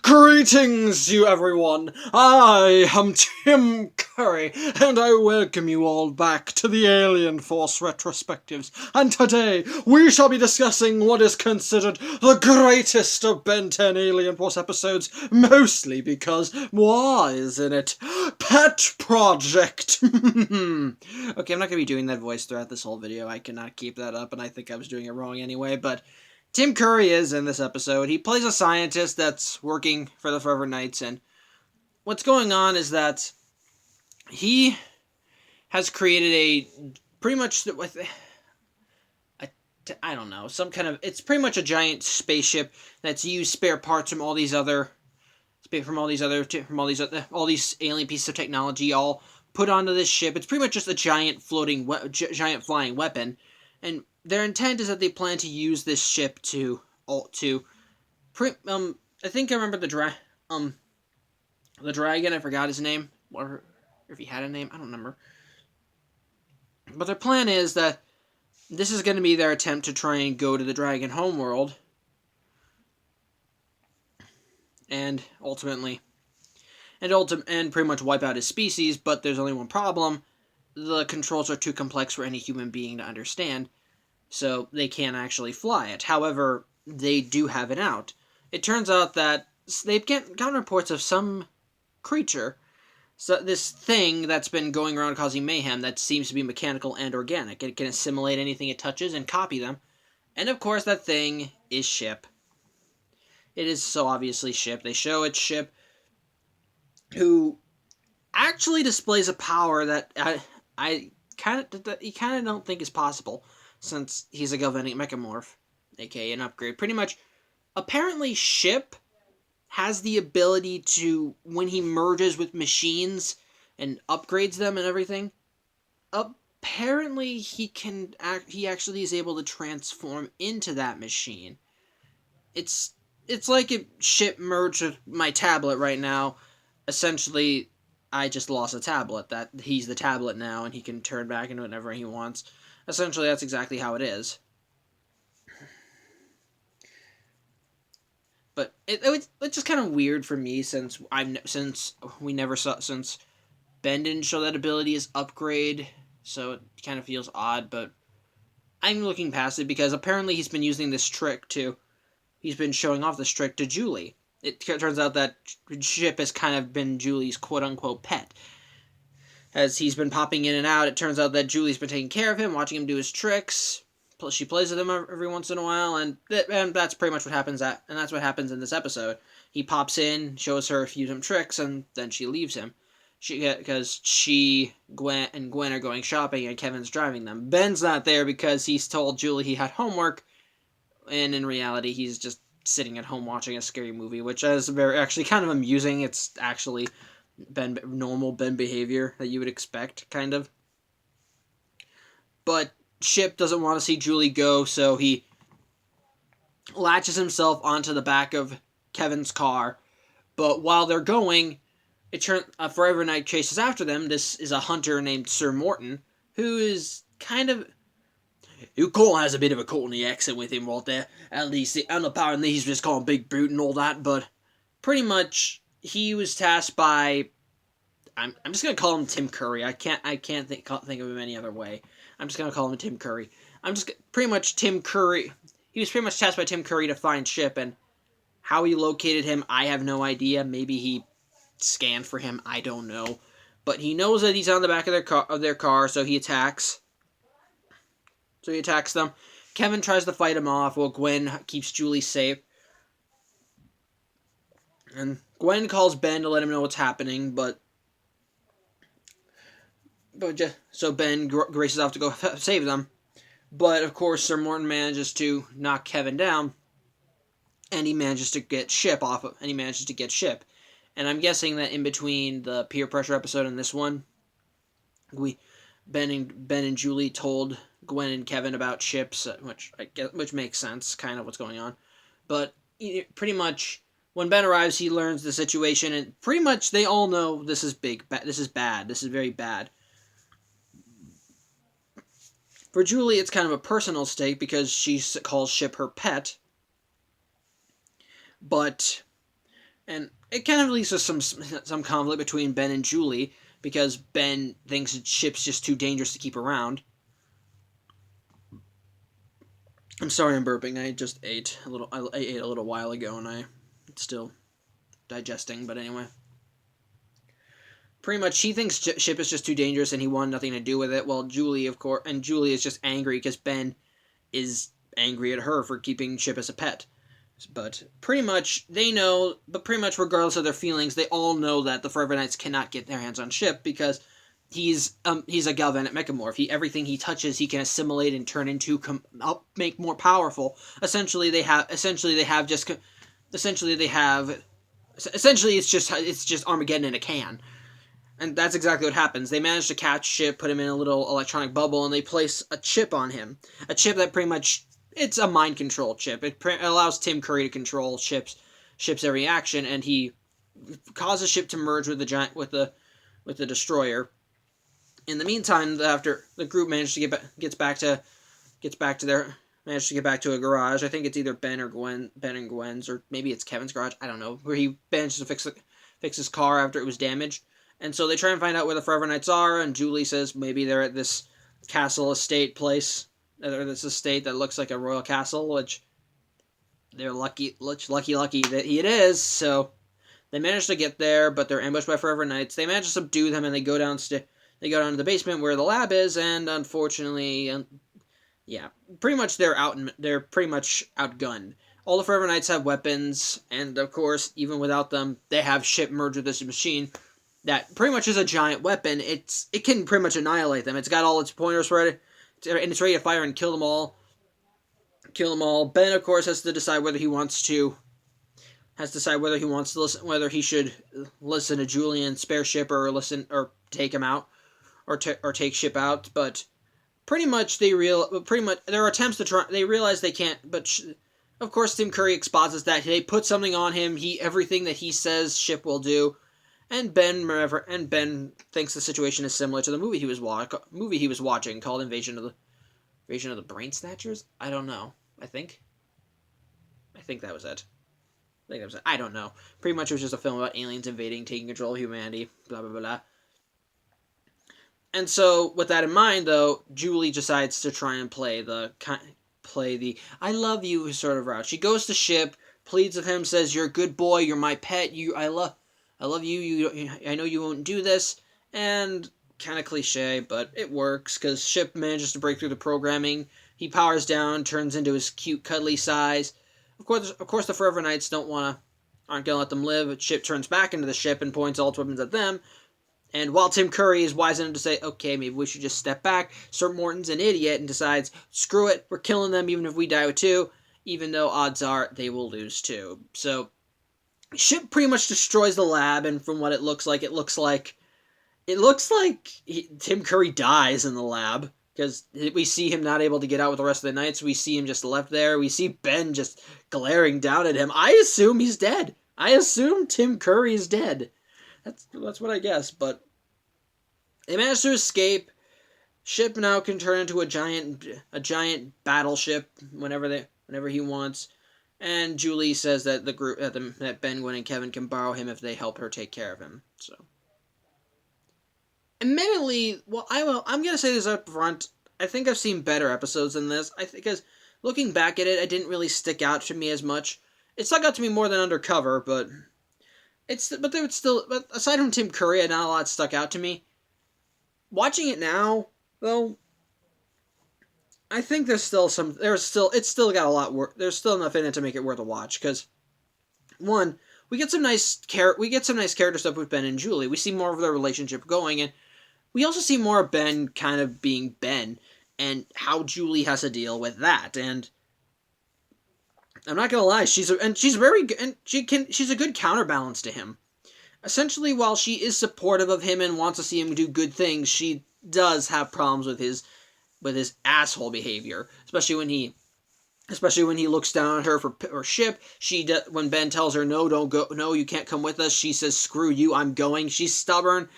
Greetings, you everyone! I am Tim Curry, and I welcome you all back to the Alien Force Retrospectives. And today, we shall be discussing what is considered the greatest of Ben 10 Alien Force episodes, mostly because, why isn't it? Pet Project! Okay, I'm not going to be doing that voice throughout this whole video. I cannot keep that up, and I think I was doing it wrong anyway, but Tim Curry is in this episode. He plays a scientist that's working for the Forever Knights, and what's going on is that he has created a pretty much I don't know, some kind of, it's pretty much a giant spaceship that's used spare parts from all these alien pieces of technology all put onto this ship. It's pretty much just a giant giant flying weapon, and their intent is that they plan to use this ship I think I remember the dragon. I forgot his name, or if he had a name, I don't remember. But their plan is that this is going to be their attempt to try and go to the dragon homeworld, and ultimately, and pretty much wipe out his species. But there's only one problem: the controls are too complex for any human being to understand, so they can't actually fly it. However, they do have an out. It turns out that they've gotten reports of some creature, so this thing that's been going around causing mayhem that seems to be mechanical and organic. It can assimilate anything it touches and copy them. And of course, that thing is Ship. It is so obviously Ship. They show it's Ship, who actually displays a power that I kind of don't think is possible, since he's a galvanic mechamorph, aka an upgrade. Pretty much, apparently Ship has the ability to, when he merges with machines and upgrades them and everything, apparently he actually is able to transform into that machine. It's like if Ship merged with my tablet right now. Essentially, I just lost a tablet. That he's the tablet now, and he can turn back into whatever he wants. Essentially, that's exactly how it is. But it's just kind of weird for me, since Ben didn't show that ability as upgrade, so it kind of feels odd. But I'm looking past it because apparently he's been using this trick he's been showing off this trick to Julie. It turns out that Ship has kind of been Julie's quote-unquote pet. As he's been popping in and out, it turns out that Julie's been taking care of him, watching him do his tricks. Plus, she plays with him every once in a while, and that's pretty much what happens. And that's what happens in this episode. He pops in, shows her a few of them tricks, and then she leaves him. Because Gwen are going shopping, and Kevin's driving them. Ben's not there because he's told Julie he had homework, and in reality, he's just sitting at home watching a scary movie, which is actually kind of amusing. It's actually normal Ben behavior that you would expect, kind of. But Ship doesn't want to see Julie go, so he latches himself onto the back of Kevin's car. But while they're going, a Forever Knight chases after them. This is a hunter named Sir Morton, who is kind of, who has a bit of a Courtney accent with him right there. At least, and apparently he's just called Big Boot and all that, but pretty much he was tasked by, I'm just gonna call him Tim Curry. I can't think of him any other way. I'm just gonna call him Tim Curry. Pretty much Tim Curry. He was pretty much tasked by Tim Curry to find Ship, and how he located him, I have no idea. Maybe he scanned for him. I don't know, but he knows that he's on the back of their car, so he attacks. So he attacks them. Kevin tries to fight him off, while Gwen keeps Julie safe. And Gwen calls Ben to let him know what's happening, so Ben races off to go save them. But, of course, Sir Morton manages to knock Kevin down, and he manages to get Ship. And I'm guessing that in between the peer pressure episode and this one, Ben and Julie told Gwen and Kevin about Ships, which makes sense, kind of what's going on. But pretty much, when Ben arrives, he learns the situation, and pretty much they all know this is bad. This is very bad. For Julie, it's kind of a personal stake because she calls Ship her pet. But And it kind of leads to some conflict between Ben and Julie, because Ben thinks Chip's just too dangerous to keep around. I'm sorry I'm burping. I just ate a little. I ate a little while ago, and it's still digesting. But anyway, pretty much he thinks Chip is just too dangerous, and he wanted nothing to do with it. Well, Julie, of course, and Julie is just angry because Ben is angry at her for keeping Chip as a pet. But pretty much they know. But pretty much regardless of their feelings, they all know that the Forever Knights cannot get their hands on Chip because he's a galvanic mechamorph. Everything he touches, he can assimilate and turn into, make more powerful. Essentially, it's just Armageddon in a can, and that's exactly what happens. They manage to catch Chip, put him in a little electronic bubble, and they place a chip on him. A chip that pretty much, it's a mind control chip. It allows Tim Curry to control Chip's every action, and he causes Chip to merge with the destroyer. In the meantime, after the group manages to get back to a garage. I think it's either Ben and Gwen's, or maybe it's Kevin's garage. I don't know. Where he manages to fix his car after it was damaged, and so they try and find out where the Forever Knights are. And Julie says maybe they're at this castle estate place, or this estate that looks like a royal castle, which they're lucky that it is. So they manage to get there, but they're ambushed by Forever Knights. They manage to subdue them, and they go down to the basement where the lab is, and unfortunately, pretty much they're pretty much outgunned. All the Forever Knights have weapons, and of course, even without them, they have Chip merged with this machine that pretty much is a giant weapon. It can pretty much annihilate them. It's got all its pointers ready, and it's ready to fire and kill them all. Ben, of course, has to decide whether he wants to listen, whether he should listen to Julian, spare Chip, or take him out, or take Chip out. But pretty much there are attempts to try. They realize they can't. But of course, Tim Curry exposits that they put something on him. Everything that he says, Chip will do. And Ben thinks the situation is similar to the movie he was watching called Invasion of the Brain Snatchers. I don't know. I think that was it. I don't know. Pretty much it was just a film about aliens invading, taking control of humanity, blah, blah, blah, blah. And so, with that in mind, though, Julie decides to try and play the I love you sort of route. She goes to Chip, pleads with him, says, "You're a good boy, you're my pet, I love you, I know you won't do this," and kind of cliche, but it works, because Chip manages to break through the programming. He powers down, turns into his cute, cuddly size. Of course, the Forever Knights aren't going to let them live. Chip turns back into the ship and points all its weapons at them. And while Tim Curry is wise enough to say, okay, maybe we should just step back, Sir Morton's an idiot and decides, screw it, we're killing them even if we die with two, even though odds are they will lose too. So, Chip pretty much destroys the lab, and from what it looks like Tim Curry dies in the lab. Because we see him not able to get out with the rest of the Knights. We see him just left there. We see Ben just glaring down at him. I assume he's dead. I assume Tim Curry is dead. That's what I guess. But they managed to escape. Chip now can turn into a giant battleship whenever he wants. And Julie says that that Ben, Gwen, and Kevin can borrow him if they help her take care of him. So. Admittedly, I'm going to say this up front, I think I've seen better episodes than this. Because looking back at it, it didn't really stick out to me as much. It stuck out to me more than Undercover, but aside from Tim Curry, not a lot stuck out to me. Watching it now, though, I think it's still got a lot work. There's still enough in it to make it worth a watch, because one, we get some nice character stuff with Ben and Julie. We see more of their relationship going, and we also see more of Ben kind of being Ben, and how Julie has to deal with that. And I'm not gonna lie, she's very good, and she's a good counterbalance to him. Essentially, while she is supportive of him and wants to see him do good things, she does have problems with his asshole behavior, especially when he looks down at her for Chip. When Ben tells her, "No, don't go. No, you can't come with us," she says, "Screw you, I'm going." She's stubborn.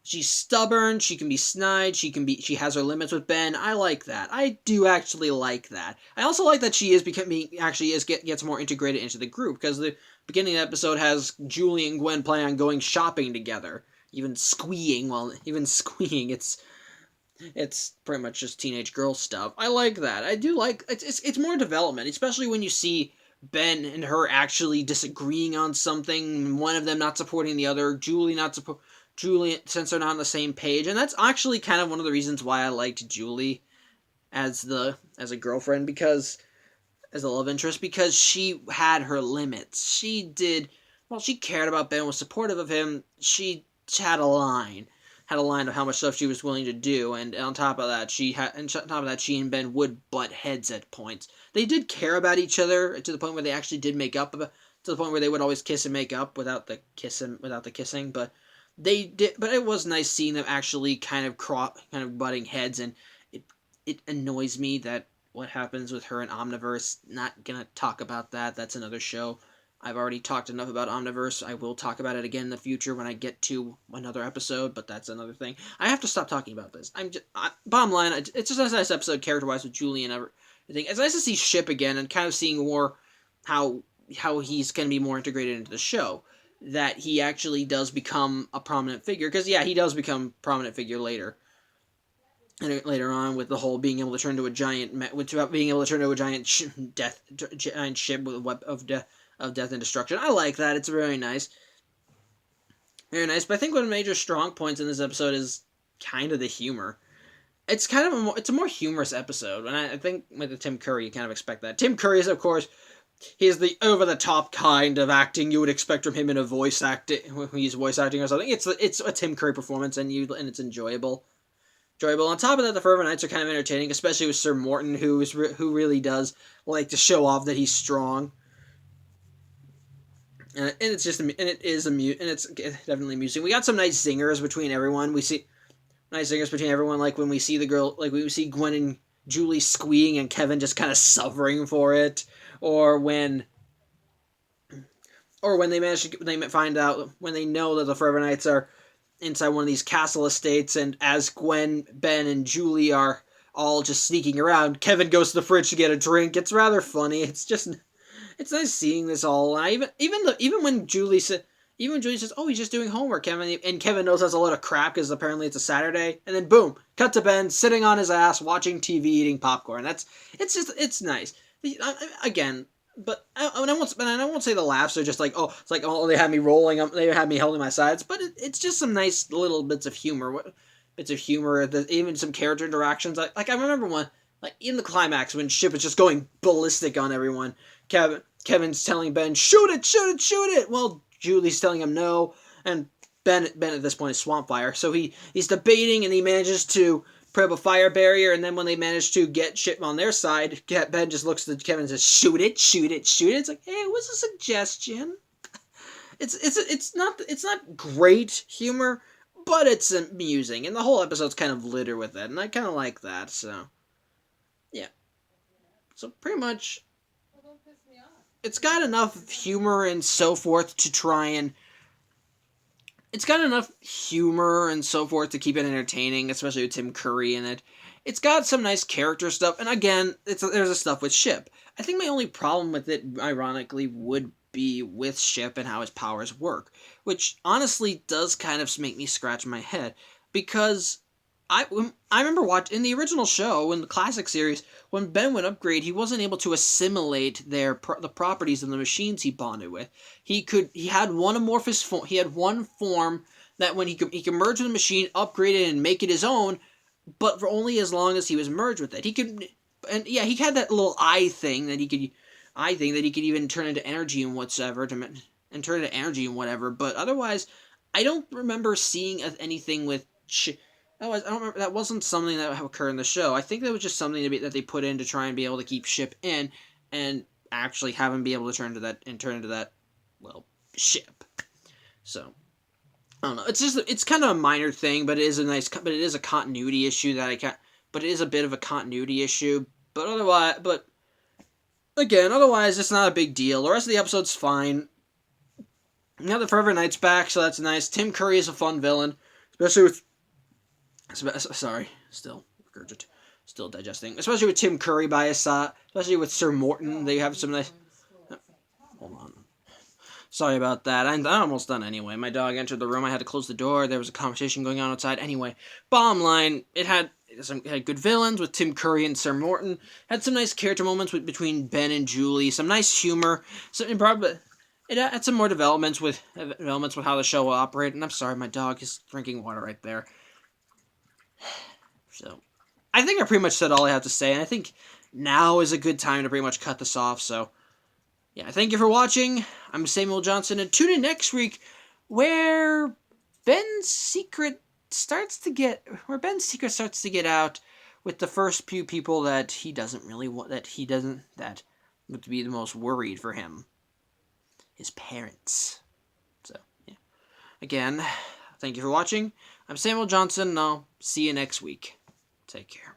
She's stubborn. She can be snide. She has her limits with Ben. I like that. I do actually like that. I also like that she gets more integrated into the group, because beginning of the episode has Julie and Gwen planning on going shopping together, even squeeing. It's pretty much just teenage girl stuff. I like that. I do like it's more development, especially when you see Ben and her actually disagreeing on something. One of them not supporting the other. Julie, since they're not on the same page, and that's actually kind of one of the reasons why I liked Julie as a girlfriend, because as a love interest, because she had her limits. She cared about Ben, was supportive of him. She had a line. Had a line of how much stuff she was willing to do, and on top of that, she and Ben would butt heads at points. They did care about each other to the point where they actually did make up, to the point where they would always kiss and make up without the kissing. But they did. But it was nice seeing them actually kind of butting heads, and it annoys me that what happens with her in Omniverse. Not gonna talk about that. That's another show. I've already talked enough about Omniverse. I will talk about it again in the future when I get to another episode, but that's another thing. I have to stop talking about this. Bottom line, it's just a nice episode character-wise with Julie and everything. It's nice to see Ship again and kind of seeing more how he's going to be more integrated into the show. That he actually does become a prominent figure. Because, yeah, he does become a prominent figure later. And later on, with the whole being able to turn to a giant, giant ship with a web of death and destruction. I like that. It's very nice. Very nice. But I think one of the major strong points in this episode is kind of the humor. It's kind of it's a more humorous episode, and I think with the Tim Curry, you kind of expect that. Tim Curry is, of course, he's the over-the-top kind of acting you would expect from him in a voice acting, when he's voice acting or something. It's a Tim Curry performance, and it's enjoyable. On top of that, the Forever Knights are kind of entertaining, especially with Sir Morton, who really does like to show off that he's strong. And it's definitely amusing. We got some nice zingers between everyone. Like when we see the girl, like we see Gwen and Julie squeeing and Kevin just kind of suffering for it, or when when they know that the Forever Knights are inside one of these castle estates, and as Gwen, Ben, and Julie are all just sneaking around, Kevin goes to the fridge to get a drink. It's rather funny. It's nice seeing this all. And even when Julie says, "Oh, he's just doing homework," Kevin knows that's a lot of crap because apparently it's a Saturday. And then boom, cut to Ben sitting on his ass watching TV, eating popcorn. It's nice. Again, but I won't say the laughs are just like, oh, it's like, oh, they had me rolling, they had me holding my sides. But it's just some nice little bits of humor. Even some character interactions. Like I remember one, like in the climax when Ship is just going ballistic on everyone. Kevin's telling Ben, shoot it! Well, Julie's telling him no, and Ben at this point is Swampfire, so he's debating, and he manages to put up a fire barrier, and then when they manage to get Ship on their side, Ben just looks at Kevin and says, shoot it! It's like, hey, it was a suggestion. It's not great humor, but it's amusing, and the whole episode's kind of littered with it, and I kind of like that, so, yeah. So, pretty much, it's got enough humor and so forth to try and... It's got enough humor and so forth to keep it entertaining, especially with Tim Curry in it. It's got some nice character stuff, and again, there's a stuff with Ship. I think my only problem with it, ironically, would be with Ship and how his powers work, which honestly does kind of make me scratch my head, because I remember watching in the original show, in the classic series, when Ben would upgrade, he wasn't able to assimilate the properties of the machines he bonded with. He had one amorphous form. He had one form that when he could merge with the machine, upgrade it, and make it his own, but for only as long as he was merged with it. He had that little eye thing that he could even turn into energy and whatever But otherwise, I don't remember seeing anything with. Otherwise, I don't remember. That wasn't something that occurred in the show. I think that was just something that they put in to try and be able to keep Ship in, and actually have him be able to turn into that, well, Ship. So, I don't know. It's kind of a minor thing, but it is a continuity issue but it is a bit of a continuity issue. But otherwise, it's not a big deal. The rest of the episode's fine. Now the Forever Knight's back, so that's nice. Tim Curry is a fun villain, especially with. Sorry, still digesting. Especially with Tim Curry by his side, especially with Sir Morton. They have some nice. Hold on. Sorry about that. I'm almost done anyway. My dog entered the room. I had to close the door. There was a competition going on outside. Anyway, bottom line, it had good villains with Tim Curry and Sir Morton. Had some nice character moments between Ben and Julie. Some nice humor. It had some more developments with how the show will operate. And I'm sorry, my dog is drinking water right there. So, I think I pretty much said all I have to say. And I think now is a good time to pretty much cut this off. So, yeah, thank you for watching. I'm Samuel Johnson, and tune in next week where Ben's secret starts to get out with the first few people that he doesn't really want, that would be the most worried for him. His parents. So, yeah. Again, thank you for watching. I'm Samuel Johnson, and I'll see you next week. Take care.